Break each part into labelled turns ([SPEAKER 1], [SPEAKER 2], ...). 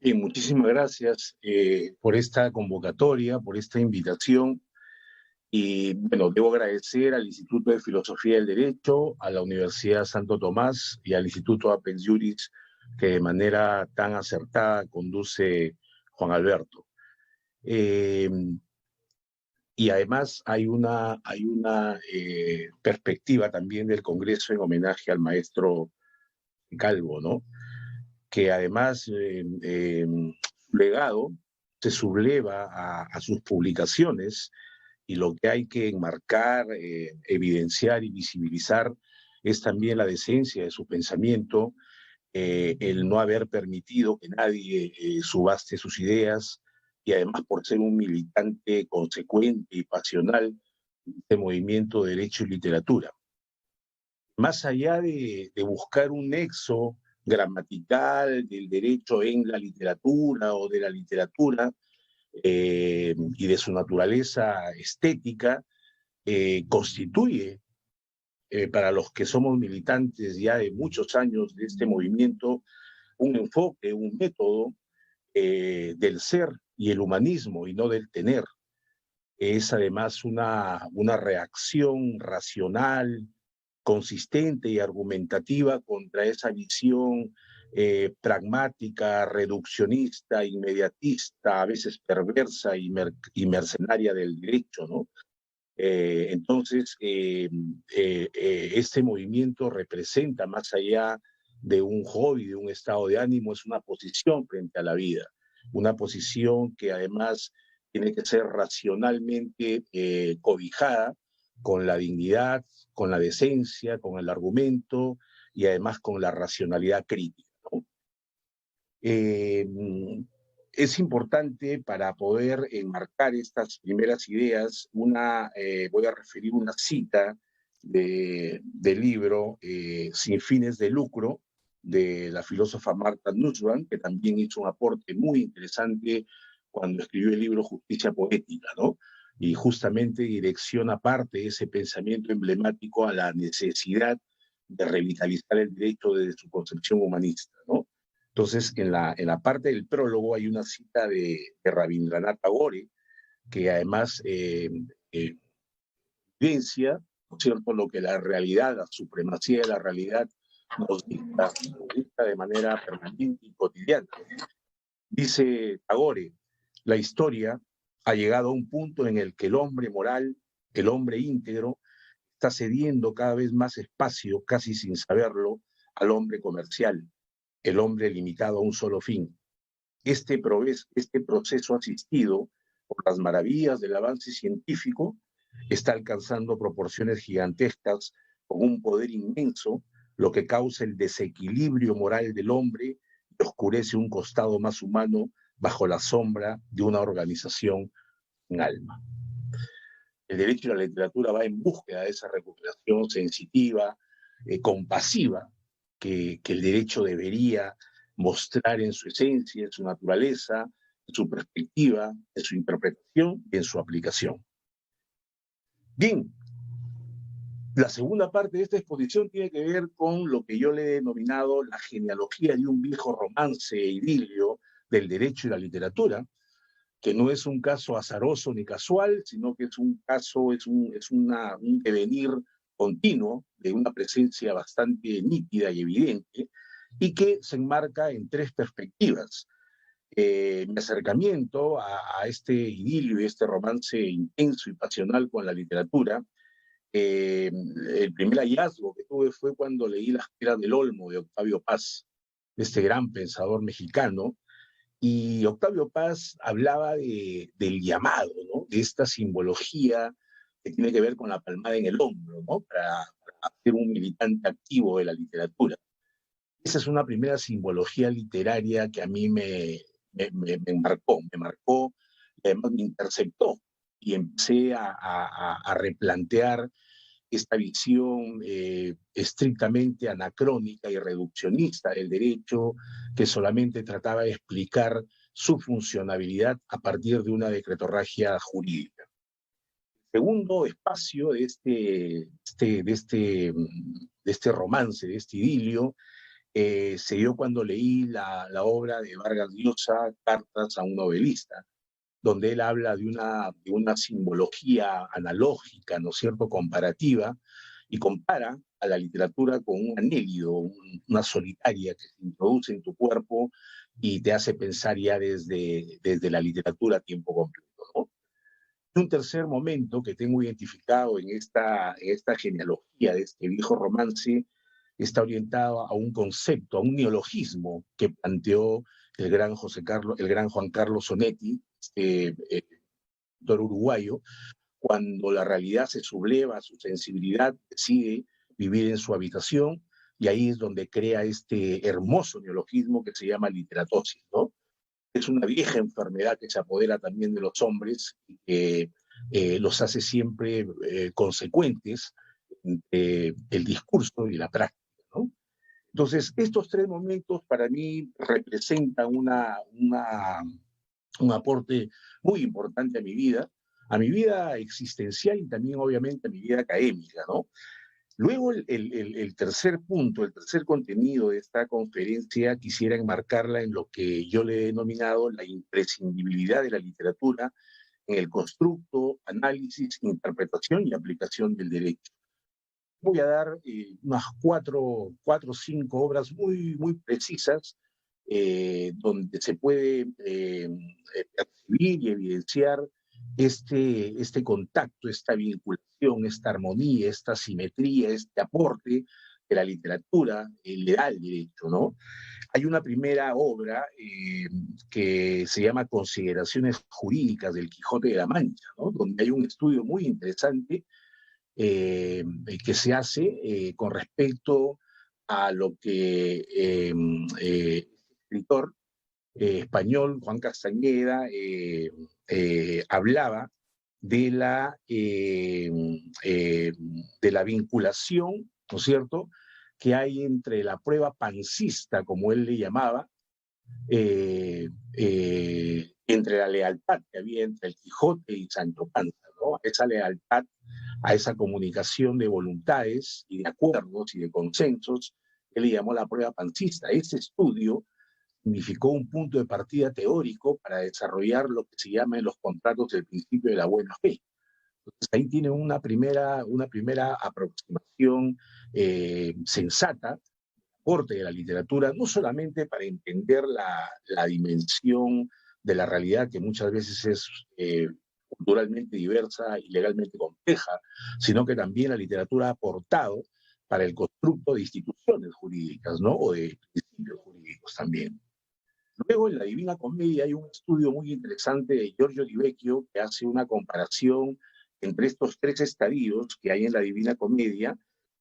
[SPEAKER 1] Bien, muchísimas gracias por esta convocatoria, por esta invitación. Y bueno, debo agradecer al Instituto de Filosofía del Derecho, a la Universidad Santo Tomás y al Instituto Appel Juris, que de manera tan acertada conduce Juan Alberto. Eh, y además hay una perspectiva también del Congreso en homenaje al maestro Calvo, ¿no? Que además su legado se subleva a sus publicaciones y lo que hay que enmarcar, evidenciar y visibilizar es también la decencia de su pensamiento, el no haber permitido que nadie subaste sus ideas y además por ser un militante consecuente y pasional de movimiento de derecho y literatura. Más allá de buscar un nexo gramatical del derecho en la literatura o de la literatura y de su naturaleza estética, constituye para los que somos militantes ya de muchos años de este movimiento un enfoque, un método del ser y el humanismo y no del tener. Es además una reacción racional, consistente y argumentativa contra esa visión pragmática, reduccionista, inmediatista, a veces perversa y mercenaria del derecho, ¿no? Este movimiento representa, más allá de un hobby, de un estado de ánimo, es una posición frente a la vida, una posición que además tiene que ser racionalmente cobijada con la dignidad, con la decencia, con el argumento y además con la racionalidad crítica, ¿no? Eh, es importante para poder enmarcar estas primeras ideas, voy a referir una cita del libro Sin fines de lucro, de la filósofa Martha Nussbaum, que también hizo un aporte muy interesante cuando escribió el libro Justicia Poética, ¿no? Y justamente direcciona parte de ese pensamiento emblemático a la necesidad de revitalizar el derecho desde su concepción humanista, ¿no? Entonces, en la parte del prólogo hay una cita de Rabindranath Tagore, que además evidencia, ¿no es cierto?, lo que la realidad, la supremacía de la realidad nos dicta de manera permanente y cotidiana. Dice Tagore, la historia ha llegado a un punto en el que el hombre moral, el hombre íntegro, está cediendo cada vez más espacio, casi sin saberlo, al hombre comercial, el hombre limitado a un solo fin. Este proceso asistido por las maravillas del avance científico está alcanzando proporciones gigantescas con un poder inmenso, lo que causa el desequilibrio moral del hombre y oscurece un costado más humano bajo la sombra de una organización en alma. El derecho y la literatura va en búsqueda de esa recuperación sensitiva, compasiva, que el derecho debería mostrar en su esencia, en su naturaleza, en su perspectiva, en su interpretación y en su aplicación. Bien, la segunda parte de esta exposición tiene que ver con lo que yo le he denominado la genealogía de un viejo romance e idilio del derecho y la literatura, que no es un caso azaroso ni casual, sino que es un caso, un devenir continuo de una presencia bastante nítida y evidente, y que se enmarca en tres perspectivas. Mi acercamiento a este idilio y este romance intenso y pasional con la literatura, el primer hallazgo que tuve fue cuando leí Las Piedras del Olmo de Octavio Paz, este gran pensador mexicano, y Octavio Paz hablaba del llamado, ¿no? De esta simbología que tiene que ver con la palmada en el hombro, ¿no? Para ser un militante activo de la literatura. Esa es una primera simbología literaria que a mí me marcó y además me interceptó. Y empecé a replantear esta visión estrictamente anacrónica y reduccionista del derecho, que solamente trataba de explicar su funcionabilidad a partir de una decretorragia jurídica. El segundo espacio de este romance, de este idilio, se dio cuando leí la obra de Vargas Llosa, Cartas a un novelista, donde él habla de una simbología analógica, ¿no es cierto?, comparativa, y compara a la literatura con un anélido, una solitaria que se introduce en tu cuerpo y te hace pensar ya desde la literatura a tiempo completo, ¿no? Un tercer momento que tengo identificado en esta genealogía de este viejo romance está orientado a un concepto, a un neologismo que planteó el gran Juan Carlos Onetti, autor uruguayo, cuando la realidad se subleva a su sensibilidad, decide vivir en su habitación, y ahí es donde crea este hermoso neologismo que se llama literatosis, ¿no? Es una vieja enfermedad que se apodera también de los hombres y que los hace siempre consecuentes entre el discurso y la práctica, ¿no? Entonces, estos tres momentos para mí representan un aporte muy importante a mi vida existencial y también obviamente a mi vida académica, ¿no? Luego, el tercer punto, el tercer contenido de esta conferencia, quisiera enmarcarla en lo que yo le he denominado la imprescindibilidad de la literatura en el constructo, análisis, interpretación y aplicación del derecho. Voy a dar unas cuatro o cinco obras muy precisas donde se puede percibir y evidenciar este contacto, esta vinculación, esta armonía, esta simetría, este aporte que la literatura le da al derecho, ¿no? Hay una primera obra que se llama Consideraciones Jurídicas del Quijote de la Mancha, ¿no? Donde hay un estudio muy interesante que se hace con respecto a lo que el escritor español Juan Castañeda hablaba de la vinculación, ¿no es cierto?, que hay entre la prueba pancista, como él le llamaba, entre la lealtad que había entre el Quijote y Sancho Panza, ¿no? Esa lealtad a esa comunicación de voluntades y de acuerdos y de consensos, él le llamó la prueba pancista. Ese estudio significó un punto de partida teórico para desarrollar lo que se llama en los contratos del principio de la buena fe. Entonces ahí tiene una primera aproximación sensata, aporte de la literatura, no solamente para entender la dimensión de la realidad que muchas veces es culturalmente diversa y legalmente compleja, sino que también la literatura ha aportado para el constructo de instituciones jurídicas, ¿no? O de principios jurídicos también. Luego, en la Divina Comedia hay un estudio muy interesante de Giorgio Di Vecchio que hace una comparación entre estos tres estadios que hay en la Divina Comedia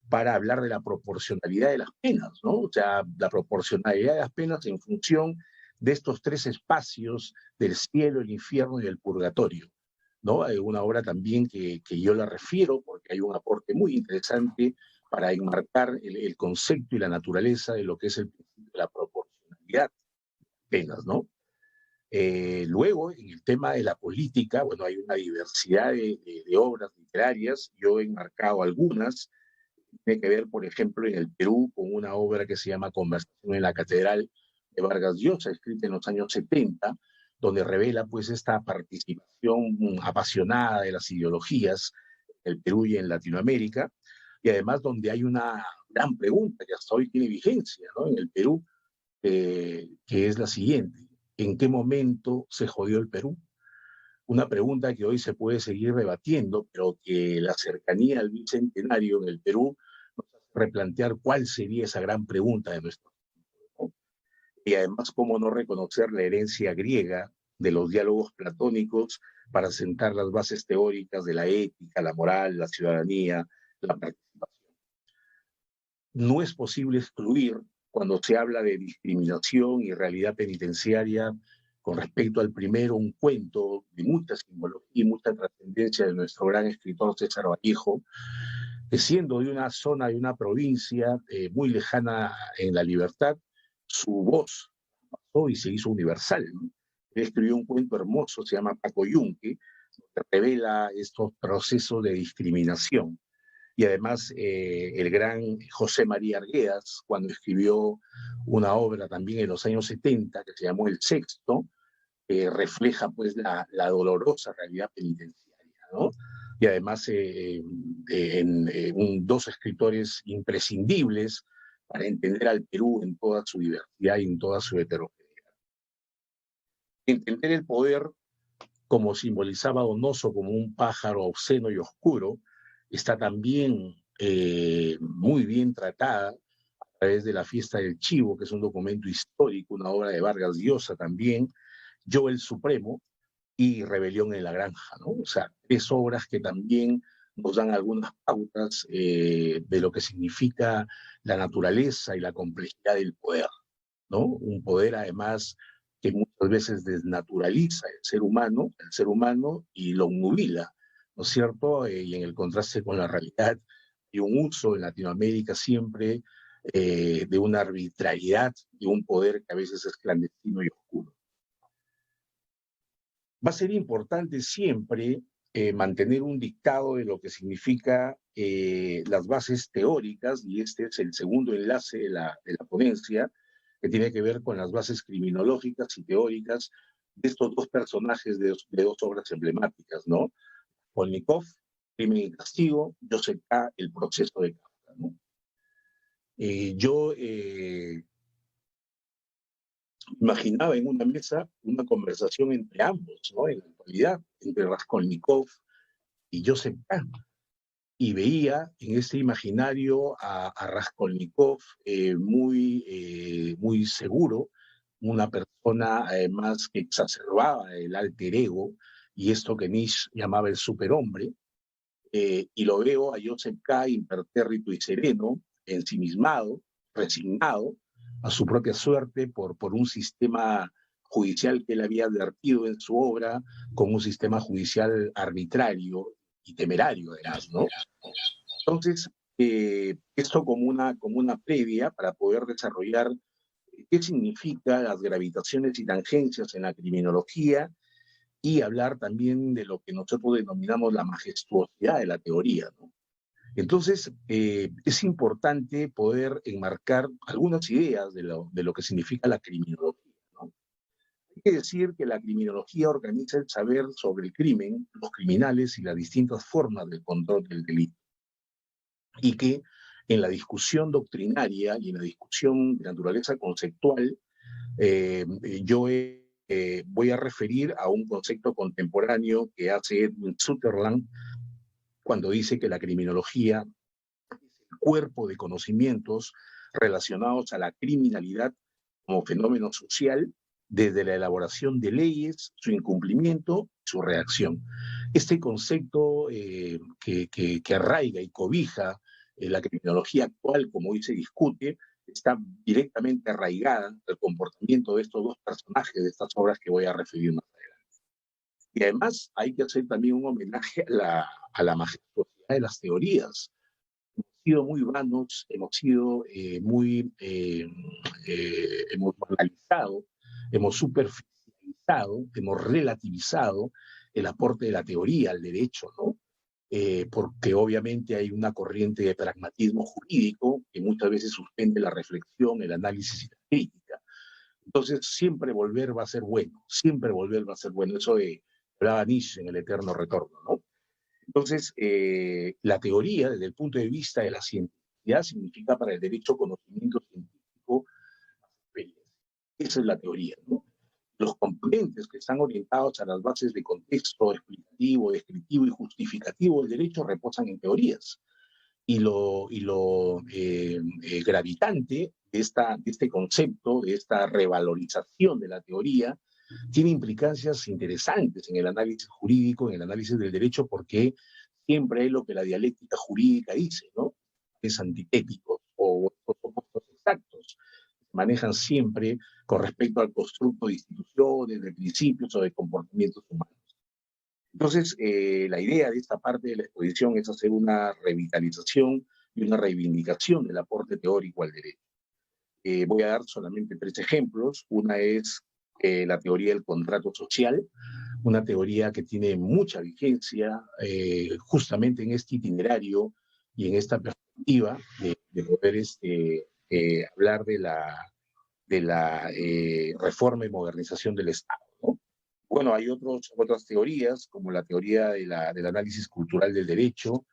[SPEAKER 1] para hablar de la proporcionalidad de las penas, ¿no? O sea, la proporcionalidad de las penas en función de estos tres espacios del cielo, el infierno y el purgatorio, ¿no? Hay una obra también que yo la refiero porque hay un aporte muy interesante para enmarcar el concepto y la naturaleza de lo que es el principio de la proporcionalidad penas, ¿no? Luego, en el tema de la política, bueno, hay una diversidad de obras literarias, yo he enmarcado algunas, tiene que ver, por ejemplo, en el Perú, con una obra que se llama Conversación en la Catedral de Vargas Llosa, escrita en los años 70, donde revela pues esta participación apasionada de las ideologías en el Perú y en Latinoamérica, y además donde hay una gran pregunta que hasta hoy tiene vigencia, ¿no? En el Perú, que es la siguiente: ¿en qué momento se jodió el Perú? Una pregunta que hoy se puede seguir debatiendo, pero que la cercanía al bicentenario en el Perú nos hace replantear cuál sería esa gran pregunta de nuestro tiempo, ¿no? Y además, cómo no reconocer la herencia griega de los diálogos platónicos para sentar las bases teóricas de la ética, la moral, la ciudadanía, la participación. No es posible excluir, cuando se habla de discriminación y realidad penitenciaria, con respecto al primero, un cuento de mucha simbología y mucha trascendencia de nuestro gran escritor César Vallejo, que siendo de una zona, de una provincia muy lejana en la libertad, su voz pasó y se hizo universal, ¿no? Él escribió un cuento hermoso, se llama Paco Yunque, que revela estos procesos de discriminación. y además el gran José María Arguedas, cuando escribió una obra también en los años 70 que se llamó El Sexto, refleja pues la dolorosa realidad penitenciaria, ¿no? Y además dos escritores imprescindibles para entender al Perú en toda su diversidad y en toda su heterogeneidad. Entender el poder, como simbolizaba Donoso, como un pájaro obsceno y oscuro, está también muy bien tratada a través de La Fiesta del Chivo, que es un documento histórico, una obra de Vargas Llosa también, Yo el Supremo y Rebelión en la Granja, ¿no? O sea, 3 obras que también nos dan algunas pautas de lo que significa la naturaleza y la complejidad del poder, ¿no? Un poder además que muchas veces desnaturaliza el ser humano y lo nubila, ¿no es cierto? Y en el contraste con la realidad y un uso en Latinoamérica siempre de una arbitrariedad y un poder que a veces es clandestino y oscuro. Va a ser importante siempre mantener un dictado de lo que significa las bases teóricas, y este es el segundo enlace de la ponencia, que tiene que ver con las bases criminológicas y teóricas de estos dos personajes de dos obras emblemáticas, ¿no? Raskolnikov, Crimen y Castigo, Joseph K., El proceso de Kafka, ¿no? Yo imaginaba en una mesa una conversación entre ambos, ¿no? En la actualidad, entre Raskolnikov y Joseph K., y veía en este imaginario a Raskolnikov muy seguro, una persona además que exacerbaba el alter ego y esto que Nietzsche llamaba el superhombre, y lo veo a Joseph K. impertérrito y sereno, ensimismado, resignado a su propia suerte por un sistema judicial que él había advertido en su obra como un sistema judicial arbitrario y temerario, además, ¿no? Entonces, esto como una previa para poder desarrollar qué significa las gravitaciones y tangencias en la criminología y hablar también de lo que nosotros denominamos la majestuosidad de la teoría, ¿no? Entonces, es importante poder enmarcar algunas ideas de lo que significa la criminología, ¿no? Hay que decir que la criminología organiza el saber sobre el crimen, los criminales y las distintas formas del control del delito, y que en la discusión doctrinaria y en la discusión de naturaleza conceptual, yo voy a referir a un concepto contemporáneo que hace Edwin Sutherland cuando dice que la criminología es el cuerpo de conocimientos relacionados a la criminalidad como fenómeno social, desde la elaboración de leyes, su incumplimiento, su reacción. Este concepto que arraiga y cobija la criminología actual, como hoy se discute, está directamente arraigada al comportamiento de estos dos personajes de estas obras que voy a referir más adelante. Y además hay que hacer también un homenaje a la majestuosidad de las teorías. Hemos sido muy vanos, hemos sido hemos banalizado, hemos superficializado, hemos relativizado el aporte de la teoría al derecho, ¿no? Porque obviamente hay una corriente de pragmatismo jurídico que muchas veces suspende la reflexión, el análisis y la crítica. Entonces, siempre volver va a ser bueno, siempre volver va a ser bueno. Eso hablaba Nietzsche en El eterno retorno, ¿no? Entonces, la teoría, desde el punto de vista de la cientificidad, significa para el derecho conocimiento científico. Esa es la teoría, ¿no? Los componentes que están orientados a las bases de contexto explicativo, descriptivo y justificativo del derecho reposan en teorías. Y lo gravitante de este concepto, de esta revalorización de la teoría, tiene implicancias interesantes en el análisis jurídico, en el análisis del derecho, porque siempre es lo que la dialéctica jurídica dice, ¿no? Es antitético o opuestos exactos. Se manejan siempre con respecto al constructo de instituciones, de principios o de comportamientos humanos. Entonces, la idea de esta parte de la exposición es hacer una revitalización y una reivindicación del aporte teórico al derecho. Voy a dar solamente 3 ejemplos. Una es la teoría del contrato social, una teoría que tiene mucha vigencia justamente en este itinerario y en esta perspectiva de poder hablar de la reforma y modernización del Estado, ¿no? Bueno, hay otras teorías, como la teoría del análisis cultural del derecho,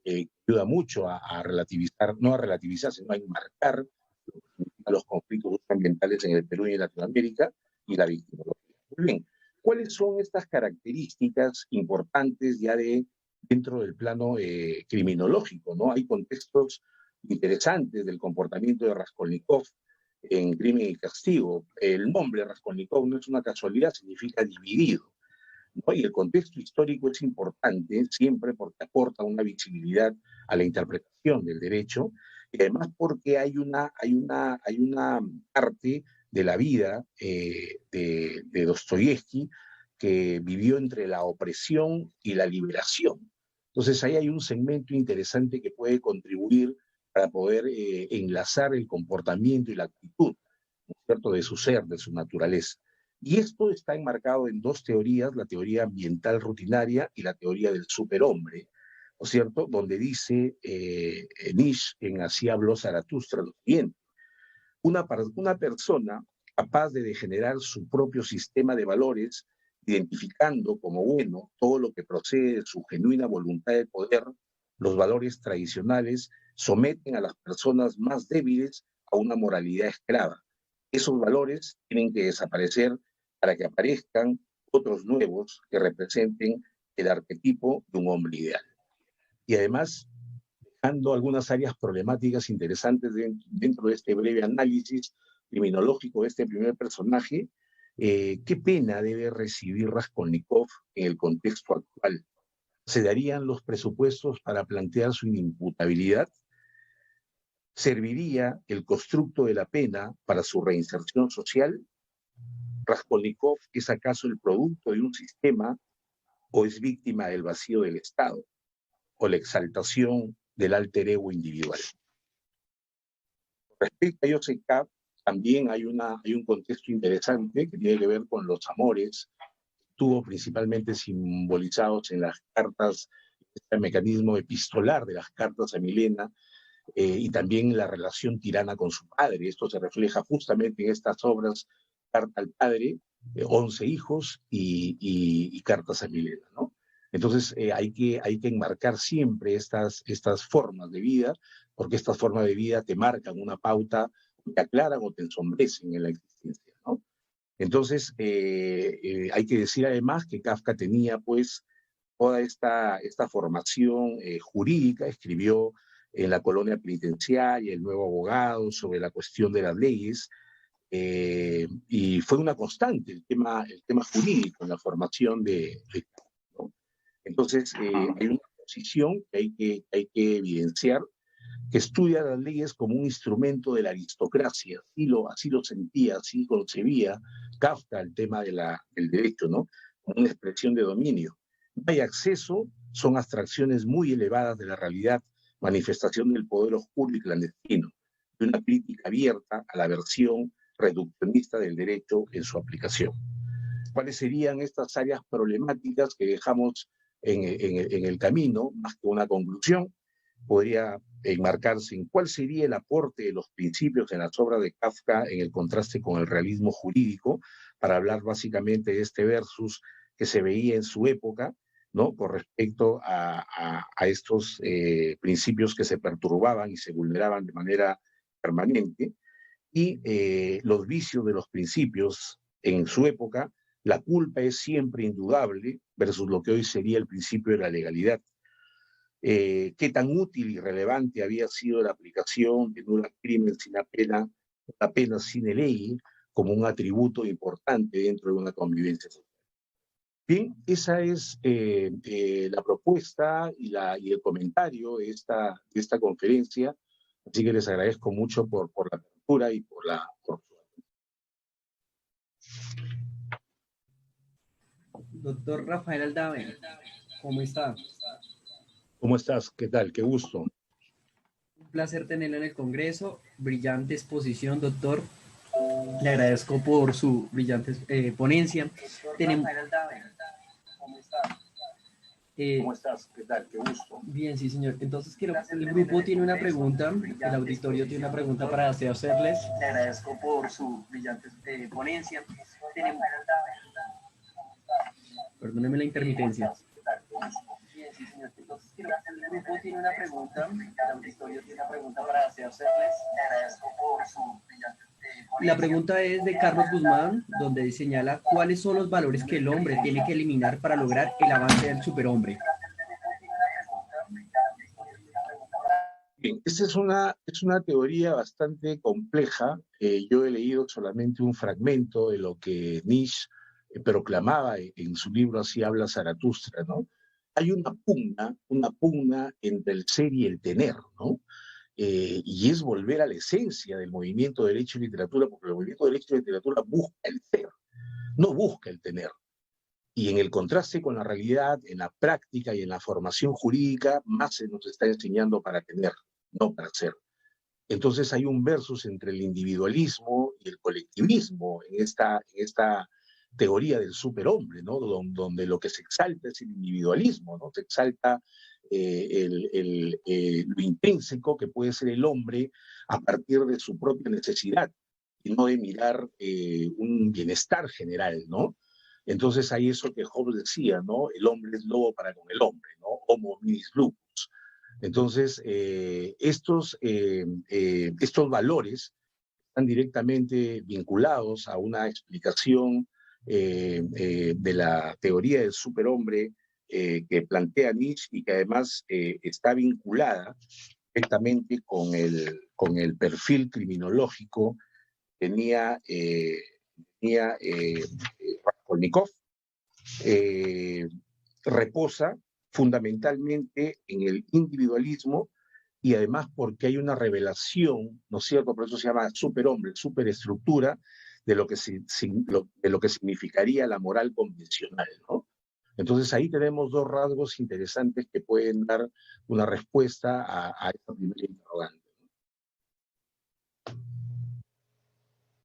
[SPEAKER 1] que ayuda mucho a relativizar, no a relativizar, sino a enmarcar los conflictos ambientales en el Perú y en Latinoamérica y la victimología. Muy bien, ¿cuáles son estas características importantes ya dentro del plano criminológico, ¿no? Hay contextos interesantes del comportamiento de Raskolnikov en Crimen y Castigo. El nombre Raskolnikov no es una casualidad, significa dividido, ¿no? Y el contexto histórico es importante siempre porque aporta una visibilidad a la interpretación del derecho y además porque hay una parte de la vida de Dostoyevsky que vivió entre la opresión y la liberación. Entonces ahí hay un segmento interesante que puede contribuir para poder enlazar el comportamiento y la actitud, ¿no es cierto?, de su ser, de su naturaleza. Y esto está enmarcado en dos teorías, la teoría ambiental rutinaria y la teoría del superhombre, ¿no es cierto?, donde dice Nietzsche en Así habló Zaratustra lo siguiente: una persona capaz de generar su propio sistema de valores, identificando como bueno todo lo que procede de su genuina voluntad de poder, los valores tradicionales someten a las personas más débiles a una moralidad esclava. Esos valores tienen que desaparecer para que aparezcan otros nuevos que representen el arquetipo de un hombre ideal. Y además, dejando algunas áreas problemáticas interesantes dentro de este breve análisis criminológico de este primer personaje, ¿qué pena debe recibir Raskolnikov en el contexto actual? ¿Se darían los presupuestos para plantear su inimputabilidad? ¿Serviría el constructo de la pena para su reinserción social? ¿Raskolnikov es acaso el producto de un sistema o es víctima del vacío del Estado o la exaltación del alter ego individual? Respecto a Joseph K., también hay un contexto interesante que tiene que ver con los amores, tuvo principalmente simbolizados en las cartas, este mecanismo epistolar de las cartas a Milena, y también la relación tirana con su padre. Esto se refleja justamente en estas obras, Carta al Padre, 11 hijos y Cartas a Milena, ¿no? Entonces hay que enmarcar siempre estas formas de vida, porque estas formas de vida te marcan una pauta, te aclaran o te ensombrecen en la existencia, ¿no? Entonces hay que decir además que Kafka tenía pues toda esta formación jurídica, escribió en la colonia penitenciaria, El Nuevo Abogado, sobre la cuestión de las leyes, y fue una constante el tema jurídico en la formación ¿no? Entonces, hay una posición que hay que evidenciar, que estudia las leyes como un instrumento de la aristocracia, así lo sentía, así concebía Kafka el tema del derecho, ¿no? Como una expresión de dominio. No hay acceso, son abstracciones muy elevadas de la realidad, manifestación del poder oscuro y clandestino, de una crítica abierta a la versión reduccionista del derecho en su aplicación. ¿Cuáles serían estas áreas problemáticas que dejamos en el camino, más que una conclusión? Podría enmarcarse en cuál sería el aporte de los principios en las obras de Kafka en el contraste con el realismo jurídico, para hablar básicamente de este versus que se veía en su época, ¿no?, con respecto a estos principios que se perturbaban y se vulneraban de manera permanente, y los vicios de los principios en su época. La culpa es siempre indudable versus lo que hoy sería el principio de la legalidad. Qué tan útil y relevante había sido la aplicación de un crimen sin pena, una pena sin ley, como un atributo importante dentro de una convivencia social. Bien, esa es la propuesta y el comentario de esta conferencia, así que les agradezco mucho por la apertura y por
[SPEAKER 2] Doctor Rafael Aldave, ¿cómo está?
[SPEAKER 1] ¿Cómo estás? ¿Qué tal? Qué gusto.
[SPEAKER 2] Un placer tenerlo en el Congreso. Brillante exposición, doctor. Le agradezco por su brillante ponencia. Tenemos...
[SPEAKER 1] ¿Cómo estás? ¿Qué tal? Qué gusto.
[SPEAKER 2] Bien, sí, señor. Entonces, el grupo tiene una pregunta, el auditorio tiene una pregunta para hacerles.
[SPEAKER 3] Le agradezco por su brillante ponencia.
[SPEAKER 2] Perdóneme la intermitencia.
[SPEAKER 3] Bien, sí, señor. Entonces, el grupo tiene una pregunta, el auditorio tiene una pregunta para hacerles. Le agradezco por su brillante ponencia.
[SPEAKER 2] La pregunta es de Carlos Guzmán, donde señala cuáles son los valores que el hombre tiene que eliminar para lograr el avance del superhombre.
[SPEAKER 1] Bien, esta es una teoría bastante compleja. Yo he leído solamente un fragmento de lo que Nietzsche proclamaba en su libro Así habla Zaratustra, ¿no? Hay una pugna entre el ser y el tener, ¿no? Y es volver a la esencia del movimiento de Derecho y Literatura, porque el movimiento de Derecho y Literatura busca el ser, no busca el tener. Y en el contraste con la realidad, en la práctica y en la formación jurídica, más se nos está enseñando para tener, no para ser. Entonces hay un versus entre el individualismo y el colectivismo en esta teoría del superhombre, ¿no? Donde lo que se exalta es el individualismo, ¿no? Se exalta lo intrínseco que puede ser el hombre a partir de su propia necesidad y no de mirar un bienestar general, ¿no? Entonces hay eso que Hobbes decía, ¿no? El hombre es lobo para con el hombre, ¿no? Homo homini lupus. Entonces, estos valores están directamente vinculados a una explicación de la teoría del superhombre que plantea Nietzsche y que además está vinculada directamente con el perfil criminológico que tenía Raskolnikov. Reposa fundamentalmente en el individualismo y además porque hay una revelación, ¿no es cierto? Por eso se llama superhombre, superestructura de lo que significaría la moral convencional, ¿no? Entonces ahí tenemos dos rasgos interesantes que pueden dar una respuesta a esta primera